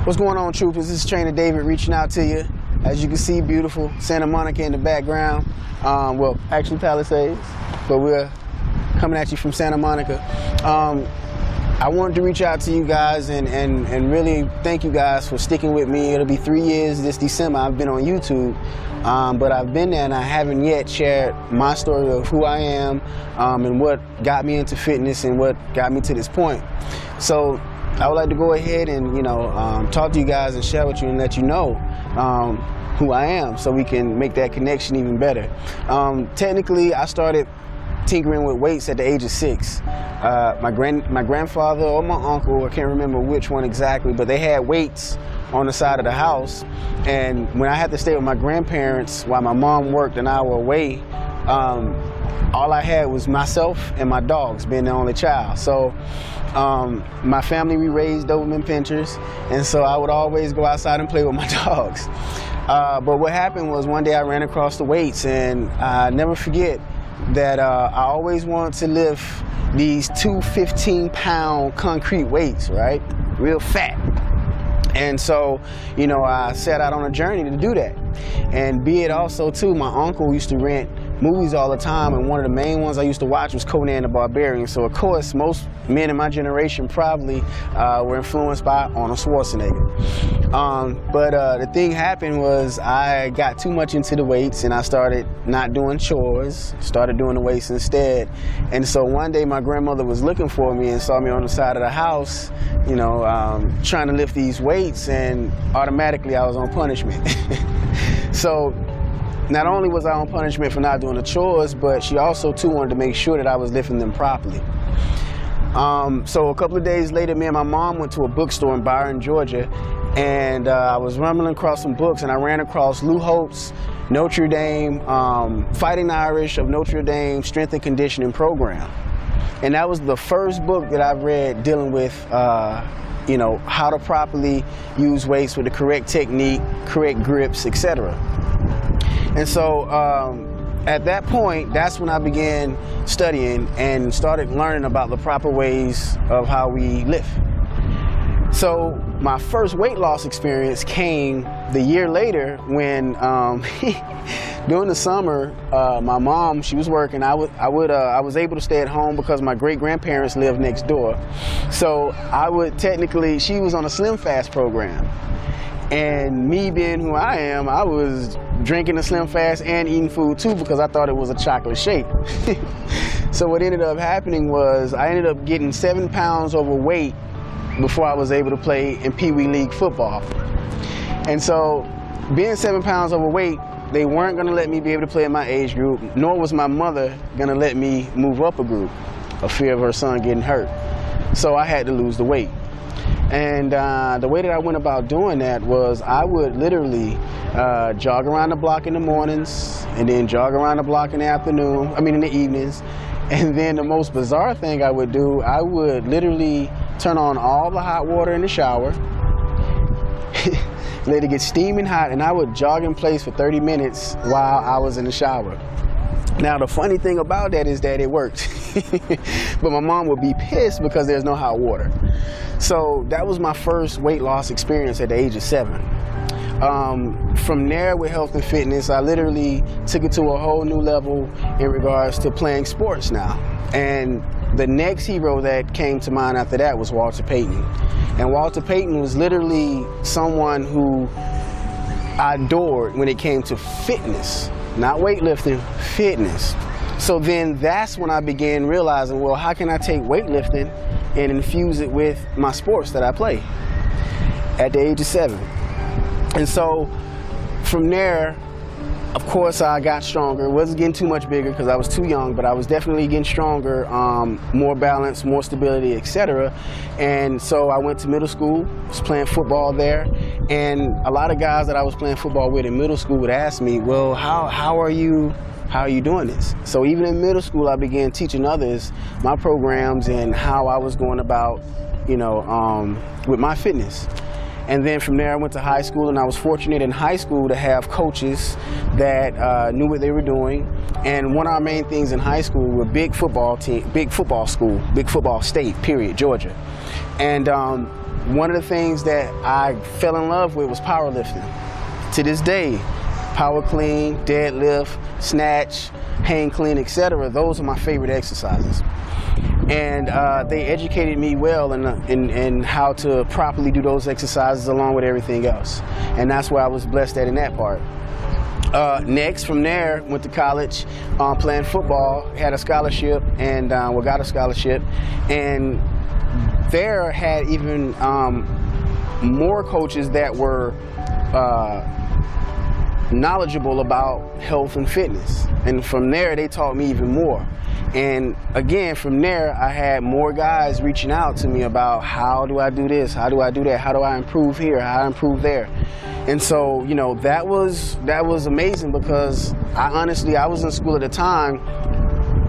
What's going on, troopers? This is Trainer David reaching out to you. As you can see, beautiful Santa Monica in the background. Well, actually Palisades, but we're coming at you from Santa Monica. I wanted to reach out to you guys and really thank you guys for sticking with me. It'll be 3 years this December I've been on YouTube, but I've been there and I haven't yet shared my story of who I am and what got me into fitness and what got me to this point. So I would like to go ahead and, talk to you guys and share with you and let you know who I am so we can make that connection even better. Technically, I started tinkering with weights at the age of 6. My grandfather or my uncle, I can't remember which one exactly, but they had weights on the side of the house. And when I had to stay with my grandparents while my mom worked an hour away, all I had was myself and my dogs, being the only child. So my family, we raised Doberman Pinschers, and so I would always go outside and play with my dogs. But what happened was one day I ran across the weights, and I never forget that I always wanted to lift these two 15-pound concrete weights, right? Real fat. And so, I set out on a journey to do that. And be it also, too, my uncle used to rent movies all the time, and one of the main ones I used to watch was Conan the Barbarian. So, of course, most men in my generation probably were influenced by Arnold Schwarzenegger. But the thing happened was I got too much into the weights, and I started not doing chores, started doing the weights instead. And so one day my grandmother was looking for me and saw me on the side of the house, trying to lift these weights, and automatically I was on punishment. So not only was I on punishment for not doing the chores, but she also too wanted to make sure that I was lifting them properly. So a couple of days later, me and my mom went to a bookstore in Byron, Georgia, and I was rumbling across some books, and I ran across Lou Holt's Notre Dame, Fighting Irish of Notre Dame Strength and Conditioning Program. And that was the first book that I've read dealing with how to properly use weights with the correct technique, correct grips, etc. And so at that point, that's when I began studying and started learning about the proper ways of how we lift. So my first weight loss experience came the year later when during the summer, my mom, she was working. I was able to stay at home because my great-grandparents lived next door. So she was on a Slim Fast program. And me being who I am, I was drinking the Slim Fast and eating food too because I thought it was a chocolate shake. So what ended up happening was I ended up getting 7 pounds overweight before I was able to play in Pee Wee League football. And so being 7 pounds overweight, they weren't going to let me be able to play in my age group, nor was my mother going to let me move up a group, a fear of her son getting hurt. So I had to lose the weight. And the way that I went about doing that was I would literally jog around the block in the mornings and then jog around the block in the evenings. And then the most bizarre thing I would do, I would literally turn on all the hot water in the shower, let it get steaming hot, and I would jog in place for 30 minutes while I was in the shower. Now, the funny thing about that is that it worked. But my mom would be pissed because there's no hot water. So that was my first weight loss experience at the age of 7. From there, with health and fitness, I literally took it to a whole new level in regards to playing sports now. And the next hero that came to mind after that was Walter Payton. And Walter Payton was literally someone who I adored when it came to fitness. Not weightlifting, fitness. So then that's when I began realizing, well, how can I take weightlifting and infuse it with my sports that I play at the age of 7? And so from there, of course, I got stronger. It wasn't getting too much bigger because I was too young, but I was definitely getting stronger, more balance, more stability, etc. And so I went to middle school, was playing football there, and a lot of guys that I was playing football with in middle school would ask me, well, how are you doing this? So even in middle school, I began teaching others my programs and how I was going about, with my fitness. And then from there I went to high school, and I was fortunate in high school to have coaches that knew what they were doing. And one of our main things in high school were big football state, period, Georgia. And one of the things that I fell in love with was powerlifting. To this day, power clean, deadlift, snatch, hang clean, etc. Those are my favorite exercises. And they educated me well in how to properly do those exercises along with everything else. And that's where I was blessed at in that part. Next, from there, went to college, playing football, had a scholarship, and got a scholarship. And there had even more coaches that were knowledgeable about health and fitness. And from there, they taught me even more. And again, from there, I had more guys reaching out to me about how do I do this, how do I do that, how do I improve here, how do I improve there. And so, you know, that was amazing, because I was in school at the time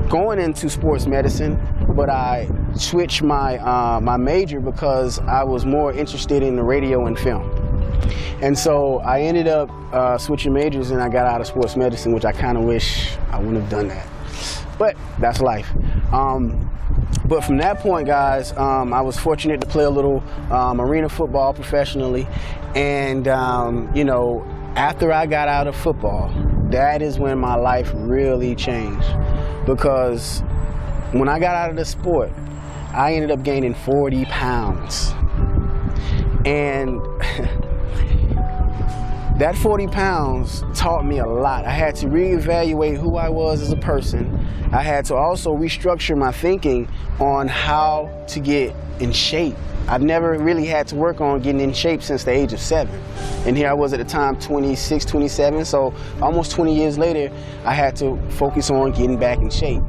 going into sports medicine, but I switched my my major because I was more interested in the radio and film. And so I ended up switching majors, and I got out of sports medicine, which I kind of wish I wouldn't have done that. But that's life. But from that point, guys, I was fortunate to play a little arena football professionally. And, you know, after I got out of football, that is when my life really changed. Because when I got out of the sport, I ended up gaining 40 pounds. And that 40 pounds taught me a lot. I had to reevaluate who I was as a person. I had to also restructure my thinking on how to get in shape. I've never really had to work on getting in shape since the age of 7. And here I was at the time 26, 27, so almost 20 years later, I had to focus on getting back in shape.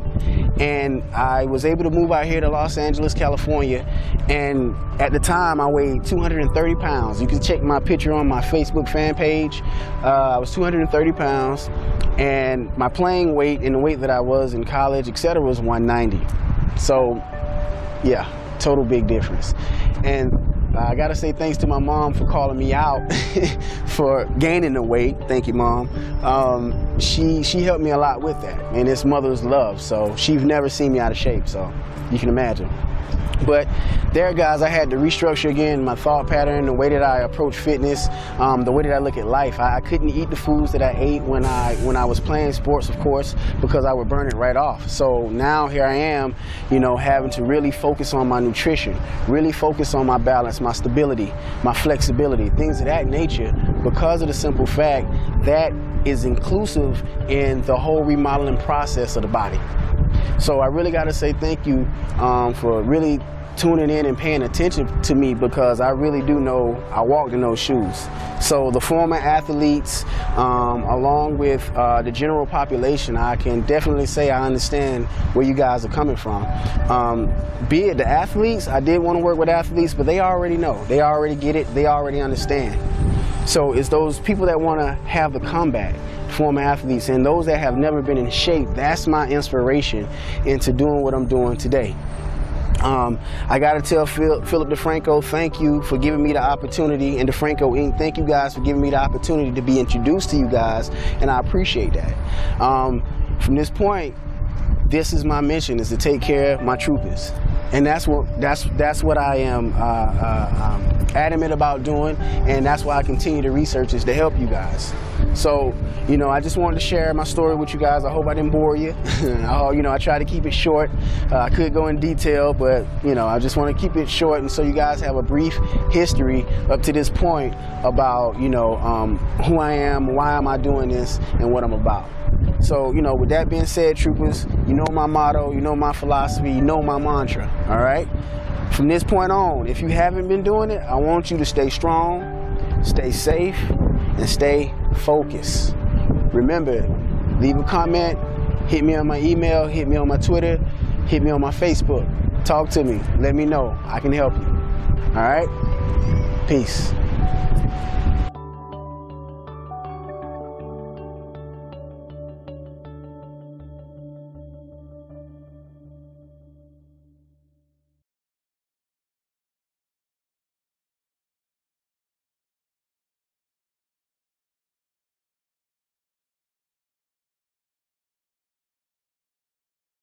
And I was able to move out here to Los Angeles, California, and at the time I weighed 230 pounds. You can check my picture on my Facebook fan page. I was 230 pounds, and my playing weight and the weight that I was in college, etc., was 190. So, yeah, total big difference. And I gotta say thanks to my mom for calling me out for gaining the weight. Thank you, Mom. She helped me a lot with that, and it's mother's love. So she's never seen me out of shape, so you can imagine. But there, guys, I had to restructure again my thought pattern, the way that I approach fitness, the way that I look at life. I couldn't eat the foods that I ate when I was playing sports, of course, because I would burn it right off. So now here I am, you know, having to really focus on my nutrition, really focus on my balance, my stability, my flexibility, things of that nature, because of the simple fact that is inclusive in the whole remodeling process of the body. So I really got to say thank you for really tuning in and paying attention to me, because I really do know I walked in those shoes. So the former athletes, along with the general population, I can definitely say I understand where you guys are coming from. Be it the athletes, I did want to work with athletes, but they already know. They already get it. They already understand. So it's those people that want to have the comeback, former athletes, and those that have never been in shape. That's my inspiration into doing what I'm doing today. I got to tell Philip DeFranco, thank you for giving me the opportunity, and DeFranco Inc., thank you guys for giving me the opportunity to be introduced to you guys, and I appreciate that. From this point, this is my mission, is to take care of my troopers. And that's what I am adamant about doing, and that's why I continue to research, is to help you guys. So, you know, I just wanted to share my story with you guys. I hope I didn't bore you. You know, I try to keep it short. I could go in detail, but, you know, I just want to keep it short, and so you guys have a brief history up to this point about, you know, who I am, why am I doing this, and what I'm about. So, you know, with that being said, troopers, you know my motto, you know my philosophy, you know my mantra, all right? From this point on, if you haven't been doing it, I want you to stay strong, stay safe, and stay focused. Remember, leave a comment, hit me on my email, hit me on my Twitter, hit me on my Facebook. Talk to me, let me know. I can help you, all right? Peace.